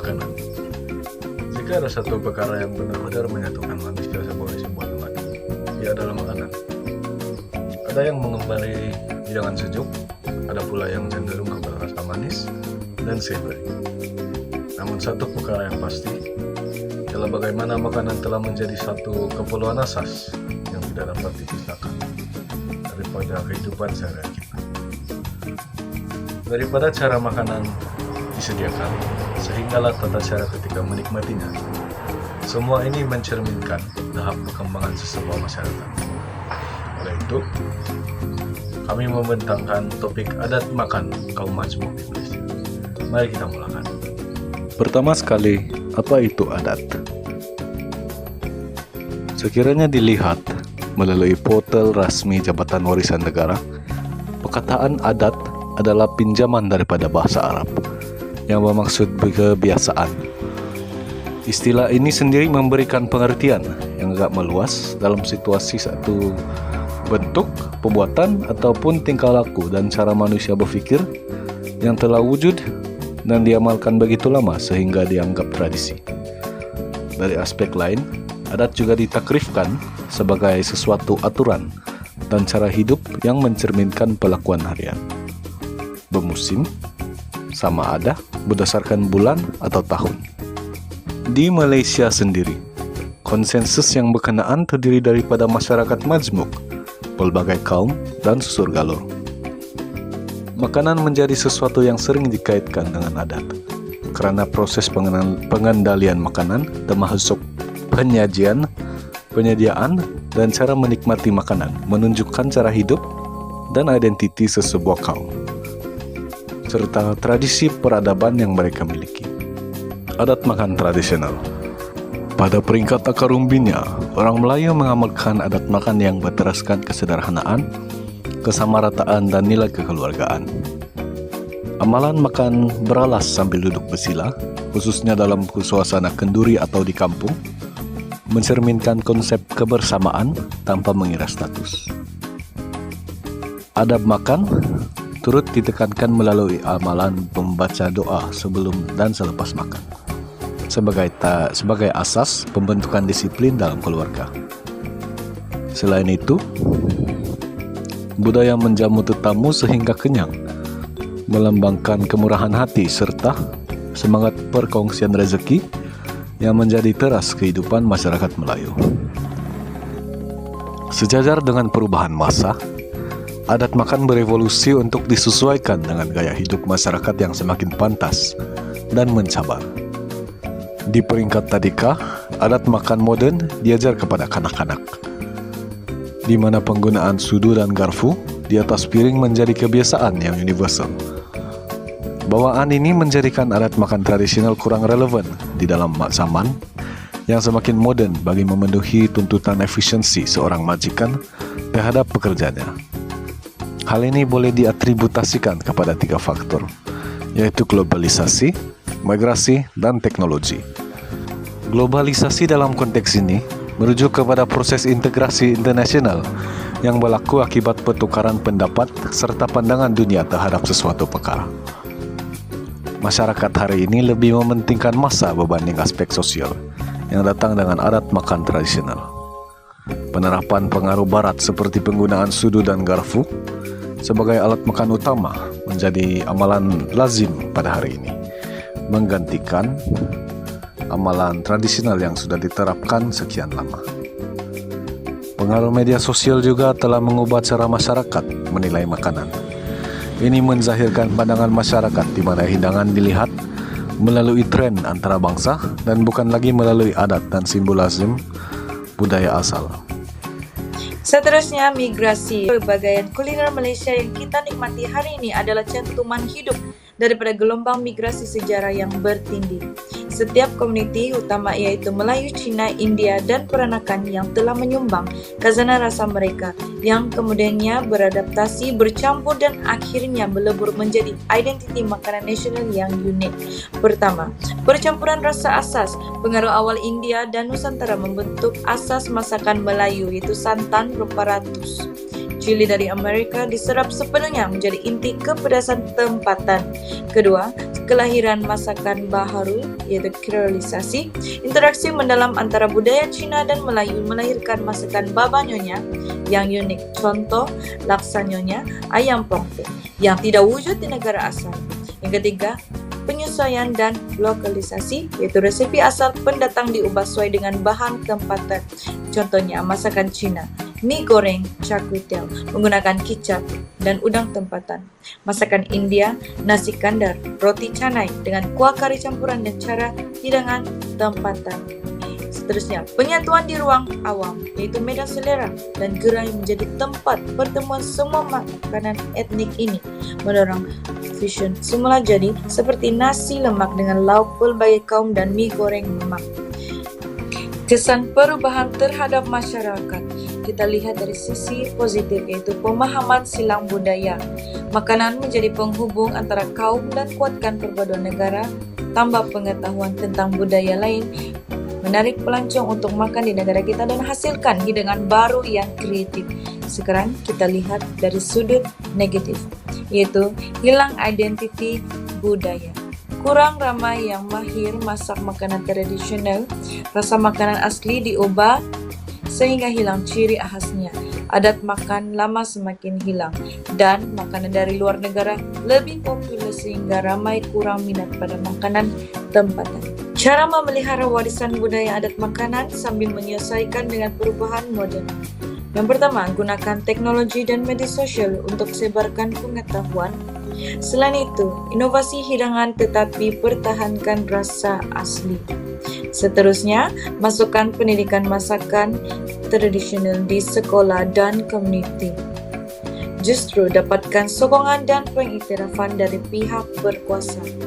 makanan. Jika ada satu perkara yang benar-benar menyatukan manusia sebagai sebuah tempat, ia adalah makanan. Ada yang mengembali hidangan sejuk, ada pula yang cenderung kepada rasa manis dan savory. Namun satu perkara yang pasti adalah bagaimana makanan telah menjadi satu keperluan asas yang tidak dapat dipisahkan daripada kehidupan sehari-hari kita. Daripada cara makanan disediakan, sehinggalah tata cara ketika menikmatinya. Semua ini mencerminkan tahap perkembangan sesebuah masyarakat. Oleh itu, kami membentangkan topik adat makan kaum majmuk di Malaysia. Mari kita mulakan. Pertama sekali, apa itu adat? Sekiranya dilihat melalui portal rasmi Jabatan Warisan Negara, perkataan adat adalah pinjaman daripada bahasa Arab yang bermaksud kebiasaan. Istilah ini sendiri memberikan pengertian yang agak meluas dalam situasi satu bentuk, perbuatan ataupun tingkah laku dan cara manusia berfikir yang telah wujud dan diamalkan begitu lama sehingga dianggap tradisi. Dari aspek lain, adat juga ditakrifkan sebagai sesuatu aturan dan cara hidup yang mencerminkan pelakuan harian. Bermusim, sama ada berdasarkan bulan atau tahun. Di Malaysia sendiri, konsensus yang berkenaan terdiri daripada masyarakat majmuk, pelbagai kaum dan susur galur. Makanan menjadi sesuatu yang sering dikaitkan dengan adat, kerana proses pengendalian makanan termasuk penyajian, penyediaan, dan cara menikmati makanan menunjukkan cara hidup dan identiti sesebuah kaum, serta tradisi peradaban yang mereka miliki. Adat makan tradisional. Pada peringkat akar umbinya, orang Melayu mengamalkan adat makan yang berteraskan kesederhanaan, kesamarataan, dan nilai kekeluargaan. Amalan makan beralas sambil duduk bersila, khususnya dalam suasana kenduri atau di kampung, mencerminkan konsep kebersamaan tanpa mengira status. Adab makan turut ditekankan melalui amalan membaca doa sebelum dan selepas makan, sebagai asas pembentukan disiplin dalam keluarga. Selain itu, budaya menjamu tetamu sehingga kenyang melambangkan kemurahan hati serta semangat perkongsian rezeki yang menjadi teras kehidupan masyarakat Melayu. Sejajar dengan perubahan masa, adat makan berevolusi untuk disesuaikan dengan gaya hidup masyarakat yang semakin pantas dan mencabar. Di peringkat tadika, adat makan modern diajar kepada kanak-kanak, di mana penggunaan sudu dan garpu di atas piring menjadi kebiasaan yang universal. Bawaan ini menjadikan adat makan tradisional kurang relevan di dalam zaman yang semakin moden bagi memenuhi tuntutan efisiensi seorang majikan terhadap pekerjanya. Hal ini boleh diatributasikan kepada 3 faktor, yaitu globalisasi, migrasi, dan teknologi. Globalisasi dalam konteks ini merujuk kepada proses integrasi internasional yang berlaku akibat pertukaran pendapat serta pandangan dunia terhadap sesuatu perkara. Masyarakat hari ini lebih mementingkan masa berbanding aspek sosial yang datang dengan adat makan tradisional. Penerapan pengaruh barat seperti penggunaan sudu dan garpu sebagai alat makan utama menjadi amalan lazim pada hari ini, menggantikan amalan tradisional yang sudah diterapkan sekian lama. Pengaruh media sosial juga telah mengubah cara masyarakat menilai makanan. Ini menzahirkan pandangan masyarakat di mana hidangan dilihat melalui tren antara bangsa dan bukan lagi melalui adat dan simbolisme budaya asal. Seterusnya, migrasi. Berbagai kuliner Malaysia yang kita nikmati hari ini adalah cantuman hidup daripada gelombang migrasi sejarah yang bertindih. Setiap komuniti utama iaitu Melayu, Cina, India dan peranakan yang telah menyumbang khazanah rasa mereka yang kemudiannya beradaptasi, bercampur dan akhirnya melebur menjadi identiti makanan nasional yang unik. Pertama, percampuran rasa asas. Pengaruh awal India dan Nusantara membentuk asas masakan Melayu iaitu santan rempah ratus. Chili dari Amerika diserap sepenuhnya menjadi inti kepedasan tempatan. Kedua, kelahiran masakan baharu yaitu kreolisasi. Interaksi mendalam antara budaya Cina dan Melayu melahirkan masakan baba nyonya yang unik. Contoh, laksa nyonya, ayam pongpeh yang tidak wujud di negara asal. Yang ketiga, penyesuaian dan lokalisasi, yaitu resep asal pendatang diubah sesuai dengan bahan tempatan. Contohnya, masakan Cina, mie goreng, char kway teow, menggunakan kicap dan udang tempatan. Masakan India, nasi kandar, roti canai dengan kuah kari campuran dan cara hidangan tempatan. Seterusnya, penyatuan di ruang awam, yaitu medan selera dan gerai menjadi tempat pertemuan semua makanan etnik ini, mendorong fusion semula jadi seperti nasi lemak dengan lauk pelbagai kaum dan mie goreng lemak. Kesan perubahan terhadap masyarakat kita lihat dari sisi positif, yaitu pemahaman silang budaya. Makanan menjadi penghubung antara kaum dan kuatkan perpaduan negara, tambah pengetahuan tentang budaya lain, menarik pelancong untuk makan di negara kita dan hasilkan hidangan baru yang kreatif. Sekarang kita lihat dari sudut negatif, yaitu hilang identiti budaya. Kurang ramai yang mahir masak makanan tradisional, rasa makanan asli diubah sehingga hilang ciri khasnya. Adat makan lama semakin hilang dan makanan dari luar negara lebih populer sehingga ramai kurang minat pada makanan tempatan. Cara memelihara warisan budaya adat makanan sambil menyesuaikan dengan perubahan modern. Yang pertama, gunakan teknologi dan media sosial untuk sebarkan pengetahuan. Selain itu, inovasi hidangan tetapi pertahankan rasa asli. Seterusnya, masukkan pendidikan masakan tradisional di sekolah dan komuniti. Justru dapatkan sokongan dan pengiktirafan dari pihak berkuasa.